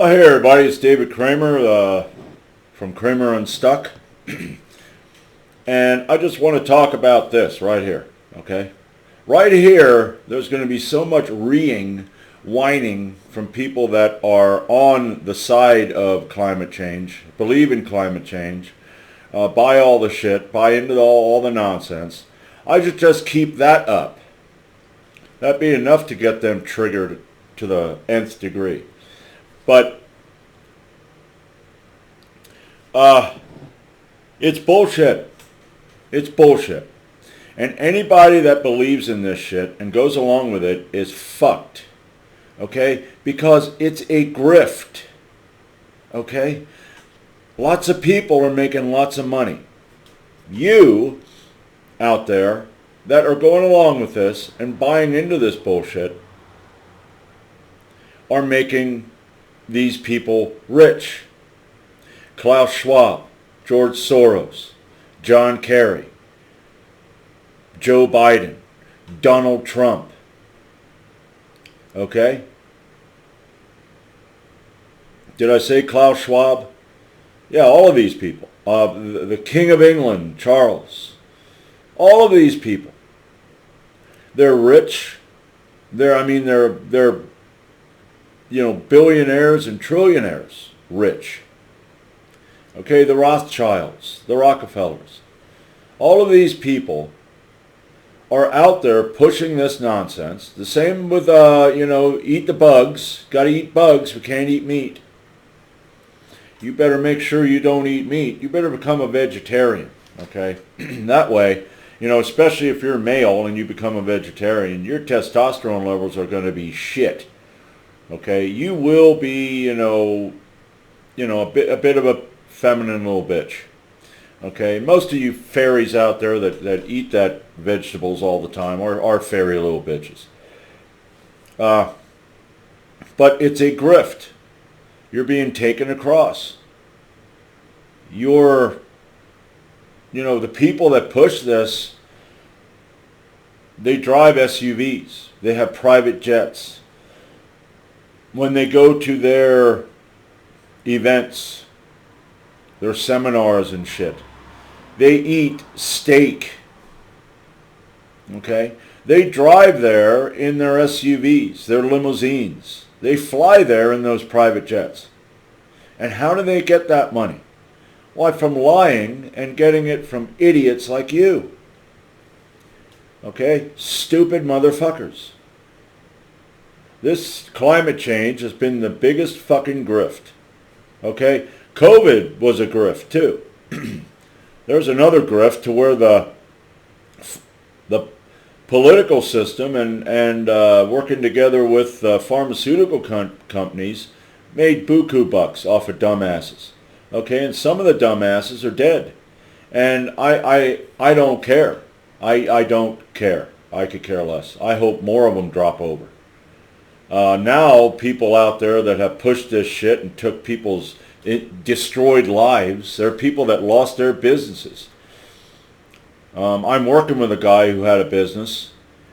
Oh, hey everybody, it's David Kramer from Kramer Unstuck. And I just want to talk about this right here, okay? Right here, there's going to be so much whining from people that are on the side of climate change, believe in climate change, buy all the shit, buy into all the nonsense. I should just keep that up. That'd be enough to get them triggered to the nth degree. But it's bullshit. It's bullshit. And anybody that believes in this shit and goes along with it is fucked. Okay? Because it's a grift. Okay? Lots of people are making lots of money. You out there that are going along with this and buying into this bullshit are making these people rich. Klaus Schwab, George Soros, John Kerry, Joe Biden, Donald Trump. Okay? Did I say Klaus Schwab? Yeah, all of these people. The King of England, Charles. All of these people. They're rich. They're billionaires and trillionaires rich. Okay, the Rothschilds, the Rockefellers. All of these people are out there pushing this nonsense. The same with, eat the bugs. Got to eat bugs. We can't eat meat. You better make sure you don't eat meat. You better become a vegetarian, okay? That way, especially if you're male and you become a vegetarian, your testosterone levels are going to be shit. Okay, you will be, a bit of a feminine little bitch. Okay, most of you fairies out there that eat that vegetables all the time are fairy little bitches. But it's a grift. You're being taken across. The people that push this, they drive SUVs. They have private jets. When they go to their events, their seminars and shit, they eat steak. Okay? They drive there in their SUVs, their limousines. They fly there in those private jets. And how do they get that money? Why, from lying and getting it from idiots like you. Okay? Stupid motherfuckers. This climate change has been the biggest fucking grift. Okay? COVID was a grift too. There's another grift to where the political system and working together with pharmaceutical companies made buku bucks off of dumbasses. Okay? And some of the dumbasses are dead. And I don't care. I don't care. I could care less. I hope more of them drop over. Now people out there that have pushed this shit and took people's destroyed lives, there are people that lost their businesses. I'm working with a guy who had a business,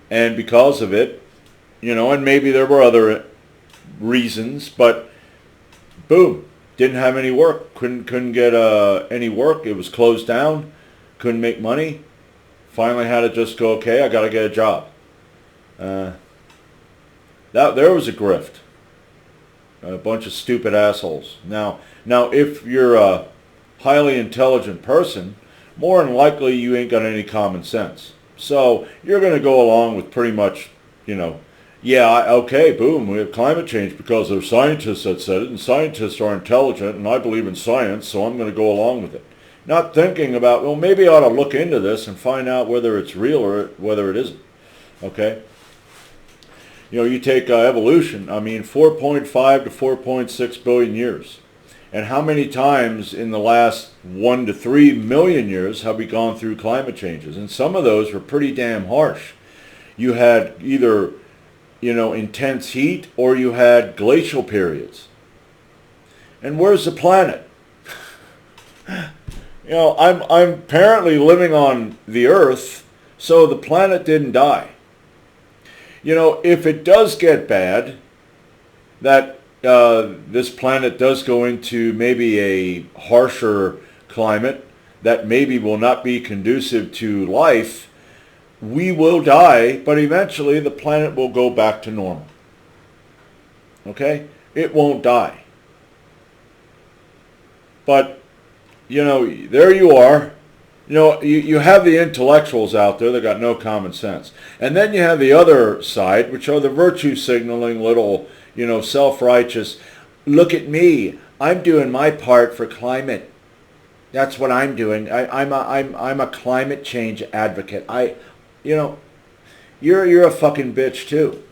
and because of it, and maybe there were other reasons, but boom, didn't have any work, couldn't get any work. It was closed down, couldn't make money. Finally had to just go, okay, I got to get a job. There was a grift. A bunch of stupid assholes. Now, if you're a highly intelligent person, more than likely you ain't got any common sense. So you're going to go along with pretty much, okay, boom, we have climate change because there's scientists that said it, and scientists are intelligent, and I believe in science, so I'm going to go along with it. Not thinking about, well, maybe I ought to look into this and find out whether it's real or whether it isn't. Okay? You take evolution, 4.5 to 4.6 billion years. And how many times in the last 1 to 3 million years have we gone through climate changes? And some of those were pretty damn harsh. You had either, intense heat or you had glacial periods. And where's the planet? I'm apparently living on the Earth, so the planet didn't die. If it does get bad, that this planet does go into maybe a harsher climate that maybe will not be conducive to life, we will die, but eventually the planet will go back to normal. Okay? It won't die. But, there you are. You have the intellectuals out there that got no common sense. And then you have the other side, which are the virtue signaling little, self-righteous, look at me, I'm doing my part for climate. That's what I'm doing. I'm a climate change advocate. You're a fucking bitch too.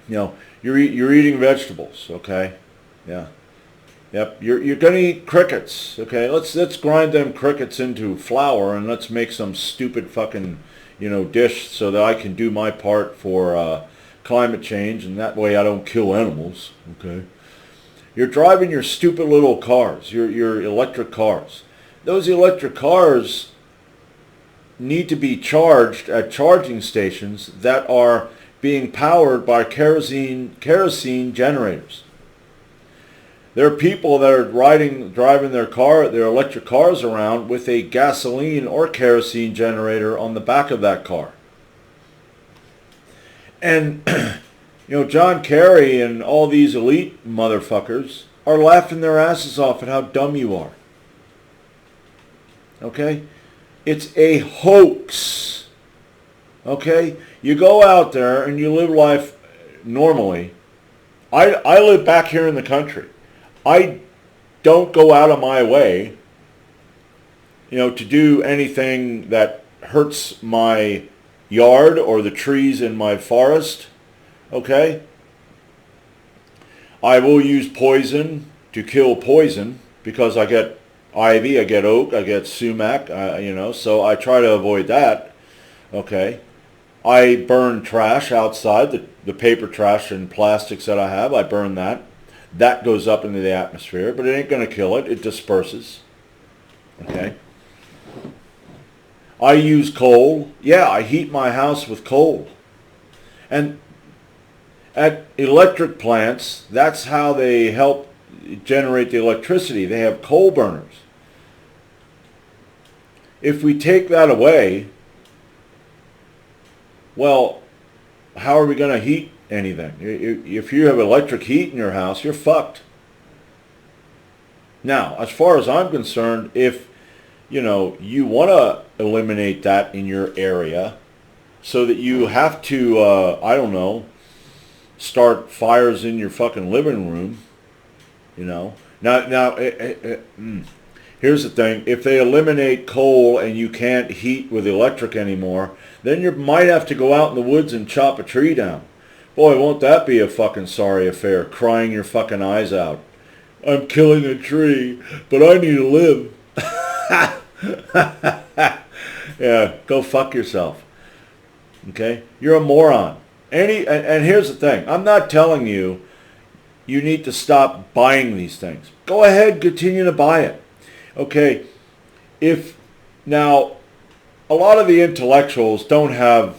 You're eating vegetables, okay? Yeah. Yep. You're gonna eat crickets, okay? Let's grind them crickets into flour and let's make some stupid fucking dish so that I can do my part for climate change, and that way I don't kill animals, okay? You're driving your stupid little cars, your electric cars. Those electric cars need to be charged at charging stations that are being powered by kerosene generators. There are people that are driving their electric cars around with a gasoline or kerosene generator on the back of that car. And, John Kerry and all these elite motherfuckers are laughing their asses off at how dumb you are. Okay? It's a hoax. Okay? You go out there and you live life normally. I live back here in the country. I don't go out of my way, to do anything that hurts my yard or the trees in my forest, okay? I will use poison to kill poison because I get ivy, I get oak, I get sumac, so I try to avoid that, okay? I burn trash outside, the paper trash and plastics that I have, I burn that. That goes up into the atmosphere, but it ain't going to kill it. It disperses. Okay? I use coal. Yeah, I heat my house with coal. And at electric plants, that's how they help generate the electricity. They have coal burners. If we take that away, well, how are we going to heat anything? If you have electric heat in your house, you're fucked. Now, as far as I'm concerned, if you want to eliminate that in your area so that you have to start fires in your fucking living room, now here's the thing, if they eliminate coal and you can't heat with electric anymore, then you might have to go out in the woods and chop a tree down. Boy, won't that be a fucking sorry affair, crying your fucking eyes out. I'm killing a tree, but I need to live. Yeah, go fuck yourself. Okay? You're a moron. And here's the thing. I'm not telling you need to stop buying these things. Go ahead, continue to buy it. Okay? Now, a lot of the intellectuals don't have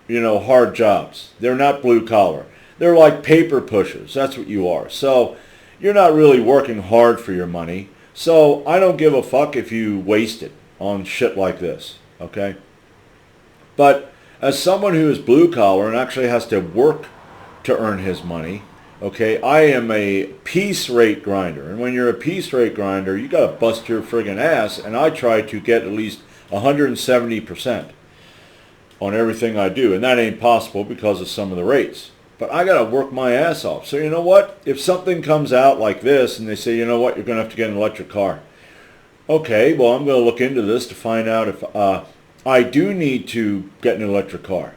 hard jobs. They're not blue collar. They're like paper pushers. That's what you are. So you're not really working hard for your money. So I don't give a fuck if you waste it on shit like this. Okay? But as someone who is blue collar and actually has to work to earn his money, okay, I am a piece rate grinder. And when you're a piece rate grinder, you got to bust your friggin' ass. And I try to get at least 170%. On everything I do, and that ain't possible because of some of the rates. But I gotta work my ass off. So you know what? If something comes out like this and they say, you know what, you're gonna have to get an electric car. Okay, well, I'm gonna look into this to find out if I do need to get an electric car.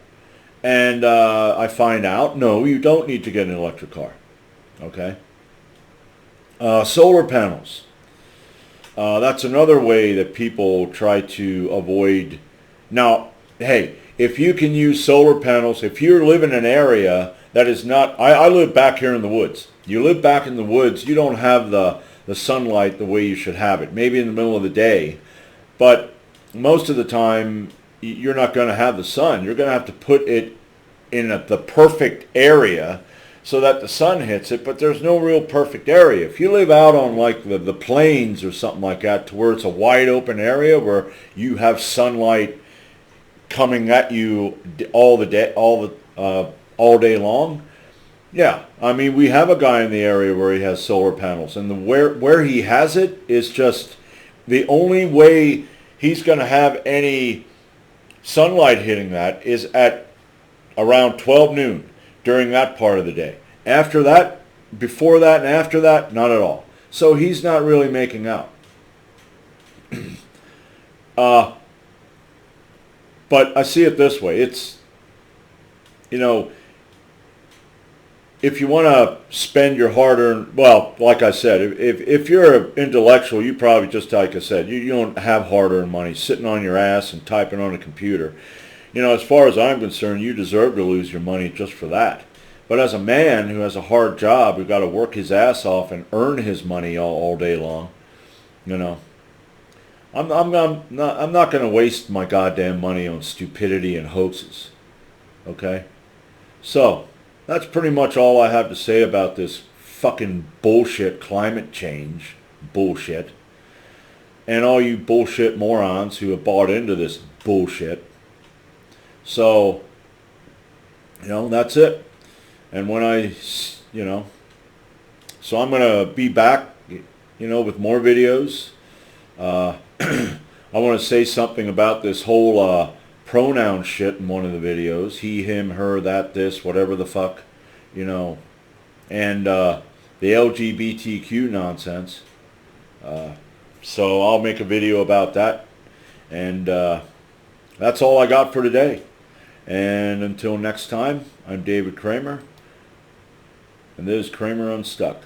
And I find out, no, you don't need to get an electric car. Okay? Solar panels. That's another way that people try to avoid. Now, hey, if you can use solar panels, if you live in an area that is not, I live back here in the woods. You live back in the woods, you don't have the sunlight the way you should have it. Maybe in the middle of the day, but most of the time you're not going to have the sun. You're going to have to put it in the perfect area so that the sun hits it, but there's no real perfect area. If you live out on like the plains or something like that, to where it's a wide open area where you have sunlight coming at you all day long, yeah. I mean, we have a guy in the area where he has solar panels, and where he has it is just the only way he's going to have any sunlight hitting that is at around 12 noon. During that part of the day. After that, before that and after that, not at all. So he's not really making out. But I see it this way. It's, you know, if you want to spend your hard-earned, well, like I said, if you're an intellectual, you probably, just like I said, you don't have hard-earned money sitting on your ass and typing on a computer. You know, as far as I'm concerned, you deserve to lose your money just for that. But as a man who has a hard job, who's got to work his ass off and earn his money all day long, you know, I'm not going to waste my goddamn money on stupidity and hoaxes. Okay? So, that's pretty much all I have to say about this fucking bullshit climate change bullshit. And all you bullshit morons who have bought into this bullshit. So, you know, that's it. And when so I'm going to be back, you know, with more videos. I want to say something about this whole pronoun shit in one of the videos. He, him, her, that, this, whatever the fuck, you know. And the LGBTQ nonsense. So I'll make a video about that. And that's all I got for today. And until next time, I'm David Kramer, and this is Kramer Unstuck.